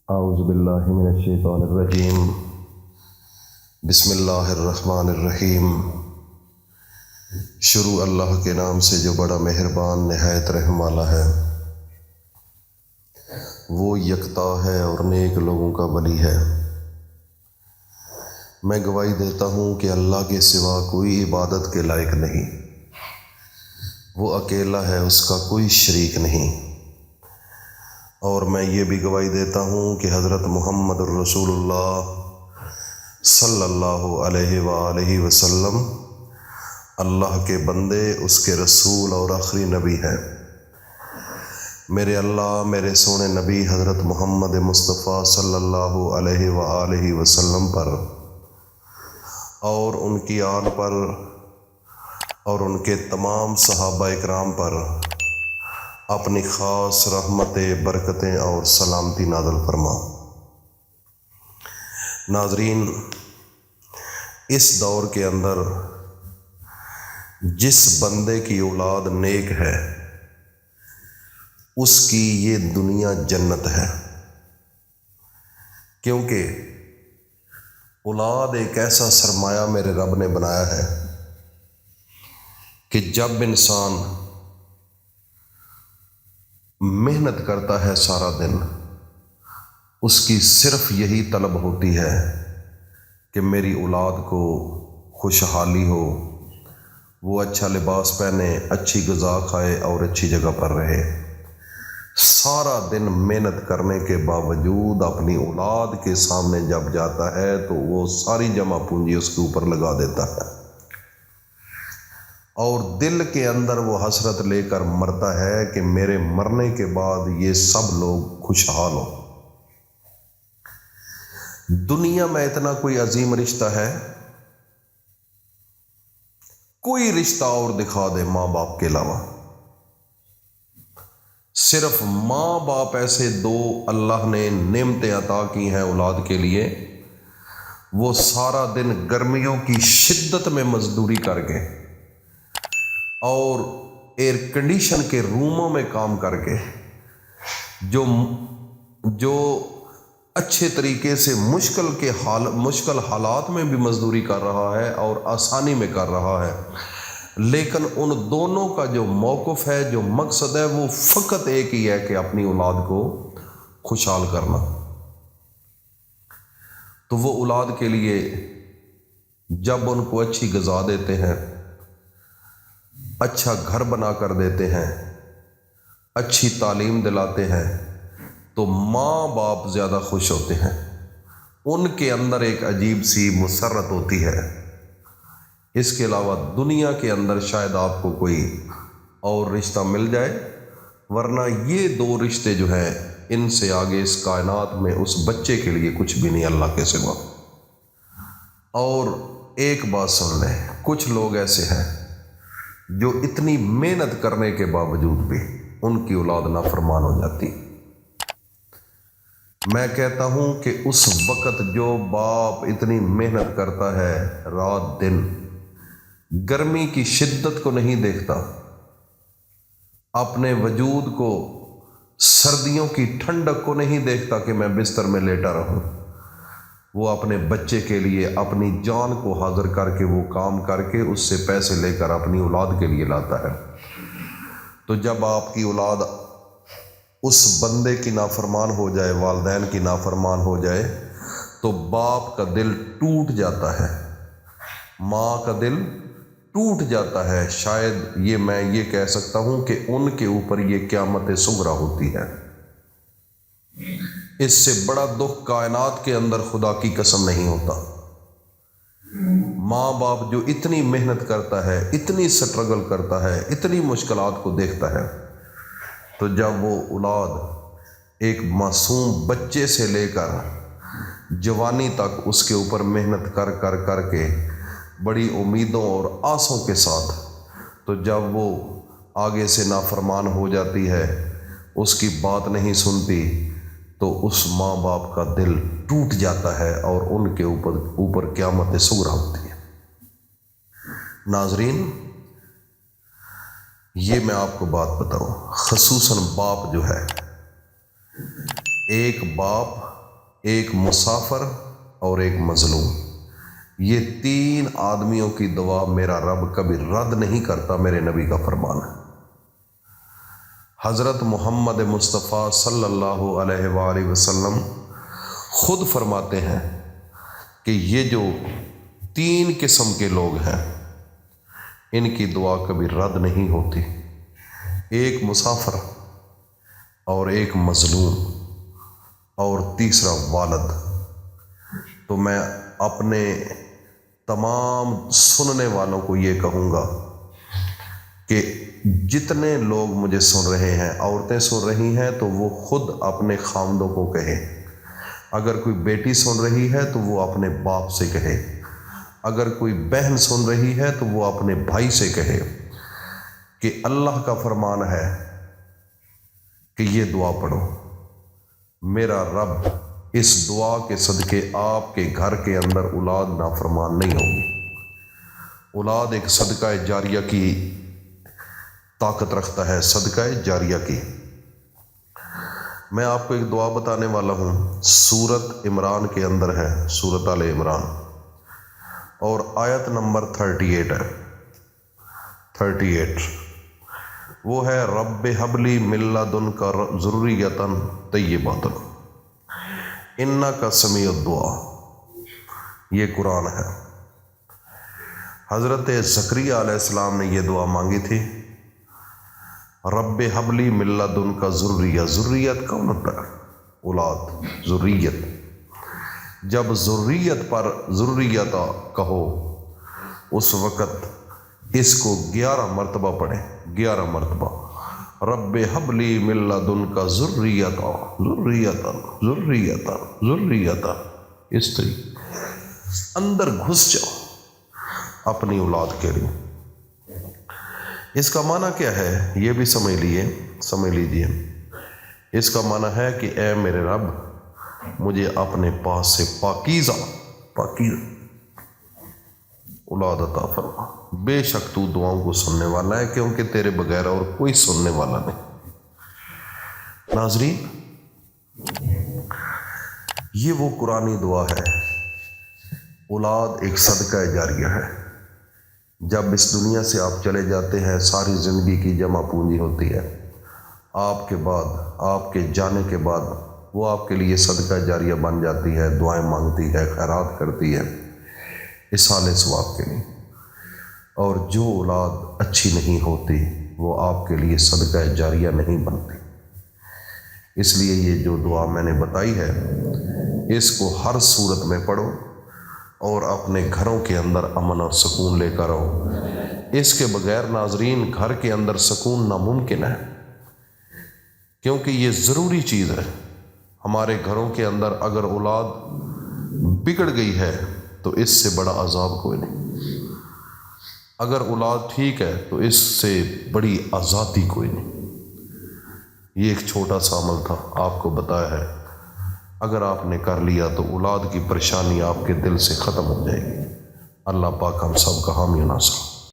اعوذ باللہ من الشیطان الرجیم بسم اللہ الرحمن الرحیم۔ شروع اللہ کے نام سے جو بڑا مہربان نہایت رحم والا ہے۔ وہ یکتا ہے اور نیک لوگوں کا ولی ہے۔ میں گواہی دیتا ہوں کہ اللہ کے سوا کوئی عبادت کے لائق نہیں، وہ اکیلا ہے، اس کا کوئی شریک نہیں۔ اور میں یہ بھی گواہی دیتا ہوں کہ حضرت محمد الرسول اللہ صلی اللہ علیہ وآلہ وسلم اللہ کے بندے، اس کے رسول اور آخری نبی ہیں۔ میرے اللہ میرے سونے نبی حضرت محمد مصطفیٰ صلی اللہ علیہ وآلہ وسلم پر اور ان کی آل پر اور ان کے تمام صحابہ اکرام پر اپنی خاص رحمتیں، برکتیں اور سلامتی نازل فرما۔ ناظرین، اس دور کے اندر جس بندے کی اولاد نیک ہے اس کی یہ دنیا جنت ہے، کیونکہ اولاد ایک ایسا سرمایہ میرے رب نے بنایا ہے کہ جب انسان محنت کرتا ہے سارا دن، اس کی صرف یہی طلب ہوتی ہے کہ میری اولاد کو خوشحالی ہو، وہ اچھا لباس پہنے، اچھی غذا کھائے اور اچھی جگہ پر رہے۔ سارا دن محنت کرنے کے باوجود اپنی اولاد کے سامنے جب جاتا ہے تو وہ ساری جمع پونجی اس کے اوپر لگا دیتا ہے، اور دل کے اندر وہ حسرت لے کر مرتا ہے کہ میرے مرنے کے بعد یہ سب لوگ خوشحال ہوں۔ دنیا میں اتنا کوئی عظیم رشتہ ہے؟ کوئی رشتہ اور دکھا دے ماں باپ کے علاوہ؟ صرف ماں باپ ایسے دو اللہ نے نعمتیں عطا کی ہیں اولاد کے لیے، وہ سارا دن گرمیوں کی شدت میں مزدوری کر کے اور ایئر کنڈیشن کے روموں میں کام کر کے جو اچھے طریقے سے مشکل حالات میں بھی مزدوری کر رہا ہے اور آسانی میں کر رہا ہے، لیکن ان دونوں کا جو موقف ہے، جو مقصد ہے، وہ فقط ایک ہی ہے کہ اپنی اولاد کو خوشحال کرنا۔ تو وہ اولاد کے لیے جب ان کو اچھی غذا دیتے ہیں، اچھا گھر بنا کر دیتے ہیں، اچھی تعلیم دلاتے ہیں، تو ماں باپ زیادہ خوش ہوتے ہیں۔ ان کے اندر ایک عجیب سی مسرت ہوتی ہے۔ اس کے علاوہ دنیا کے اندر شاید آپ کو کوئی اور رشتہ مل جائے، ورنہ یہ دو رشتے جو ہیں، ان سے آگے اس کائنات میں اس بچے کے لیے کچھ بھی نہیں اللہ کے سوا۔ اور ایک بات سن لیں، کچھ لوگ ایسے ہیں جو اتنی محنت کرنے کے باوجود بھی ان کی اولاد نافرمان ہو جاتی۔ میں کہتا ہوں کہ اس وقت جو باپ اتنی محنت کرتا ہے، رات دن گرمی کی شدت کو نہیں دیکھتا، اپنے وجود کو، سردیوں کی ٹھنڈک کو نہیں دیکھتا کہ میں بستر میں لیٹا رہوں، وہ اپنے بچے کے لیے اپنی جان کو حاضر کر کے وہ کام کر کے اس سے پیسے لے کر اپنی اولاد کے لیے لاتا ہے۔ تو جب آپ کی اولاد اس بندے کی نافرمان ہو جائے، والدین کی نافرمان ہو جائے، تو باپ کا دل ٹوٹ جاتا ہے، ماں کا دل ٹوٹ جاتا ہے۔ شاید میں یہ کہہ سکتا ہوں کہ ان کے اوپر یہ قیامت صغریٰ ہوتی ہے۔ اس سے بڑا دکھ کائنات کے اندر خدا کی قسم نہیں ہوتا۔ ماں باپ جو اتنی محنت کرتا ہے، اتنی سٹرگل کرتا ہے، اتنی مشکلات کو دیکھتا ہے، تو جب وہ اولاد ایک معصوم بچے سے لے کر جوانی تک اس کے اوپر محنت کر کے بڑی امیدوں اور آسوں کے ساتھ، تو جب وہ آگے سے نافرمان ہو جاتی ہے، اس کی بات نہیں سنتی، تو اس ماں باپ کا دل ٹوٹ جاتا ہے اور ان کے اوپر قیامت صغریٰ ہوتی ہے۔ ناظرین، یہ میں آپ کو بات بتاؤں، خصوصاً باپ جو ہے، ایک باپ ایک مسافر اور ایک مظلوم، یہ 3 آدمیوں کی دعا میرا رب کبھی رد نہیں کرتا، میرے نبی کا فرمان ہے۔ حضرت محمد مصطفیٰ صلی اللہ علیہ وآلہ وسلم خود فرماتے ہیں کہ یہ جو 3 قسم کے لوگ ہیں ان کی دعا کبھی رد نہیں ہوتی، ایک مسافر اور ایک مظلوم اور تیسرا والد۔ تو میں اپنے تمام سننے والوں کو یہ کہوں گا کہ جتنے لوگ مجھے سن رہے ہیں، عورتیں سن رہی ہیں تو وہ خود اپنے خاوندوں کو کہیں، اگر کوئی بیٹی سن رہی ہے تو وہ اپنے باپ سے کہے، اگر کوئی بہن سن رہی ہے تو وہ اپنے بھائی سے کہے کہ اللہ کا فرمان ہے کہ یہ دعا پڑھو، میرا رب اس دعا کے صدقے آپ کے گھر کے اندر اولاد نافرمان نہیں ہوگی۔ اولاد ایک صدقہ جاریہ کی طاقت رکھتا ہے، صدقہ جاریہ کی۔ میں آپ کو ایک دعا بتانے والا ہوں، سورت عمران کے اندر ہے، سورت آل عمران، اور آیت نمبر 38 ہے، 38 وہ ہے رب حبلی من لدنک ذریۃ طیبۃ انک سمیع الدعاء۔ یہ قرآن ہے۔ حضرت زکریا علیہ السلام نے یہ دعا مانگی تھی، رب حبلی من لدنک ذریۃ۔ ذریت کون ہوتا ہے؟ اولاد، ذریت۔ جب ذریت پر ذریت کہو اس وقت اس کو 11 مرتبہ پڑھیں، 11 مرتبہ، رب حبلی من لدنک ذریۃ ذریۃ ذریۃ ذریۃ، اس طریقے اندر گھس جاؤ اپنی اولاد کے لیے۔ اس کا معنی کیا ہے یہ بھی سمجھ لیجئے۔ اس کا معنی ہے کہ اے میرے رب مجھے اپنے پاس سے پاکیزہ اولاد عطا فرما، بے شک تو دعاؤں کو سننے والا ہے، کیونکہ تیرے بغیر اور کوئی سننے والا نہیں۔ ناظرین، یہ وہ قرآنی دعا ہے۔ اولاد ایک صدقہ جاریہ ہے۔ جب اس دنیا سے آپ چلے جاتے ہیں، ساری زندگی کی جمع پونجی ہوتی ہے، آپ کے بعد، آپ کے جانے کے بعد وہ آپ کے لیے صدقہ جاریہ بن جاتی ہے، دعائیں مانگتی ہے، خیرات کرتی ہے، اصالہ ثواب کے لیے۔ اور جو اولاد اچھی نہیں ہوتی وہ آپ کے لیے صدقہ جاریہ نہیں بنتی۔ اس لیے یہ جو دعا میں نے بتائی ہے اس کو ہر صورت میں پڑھو اور اپنے گھروں کے اندر امن اور سکون لے کر آؤ۔ اس کے بغیر ناظرین گھر کے اندر سکون ناممکن ہے، کیونکہ یہ ضروری چیز ہے۔ ہمارے گھروں کے اندر اگر اولاد بگڑ گئی ہے تو اس سے بڑا عذاب کوئی نہیں، اگر اولاد ٹھیک ہے تو اس سے بڑی آزادی کوئی نہیں۔ یہ ایک چھوٹا سا عمل تھا، آپ کو بتایا ہے، اگر آپ نے کر لیا تو اولاد کی پریشانی آپ کے دل سے ختم ہو جائے گی۔ اللہ پاک ہم سب کا حامی و ناصر۔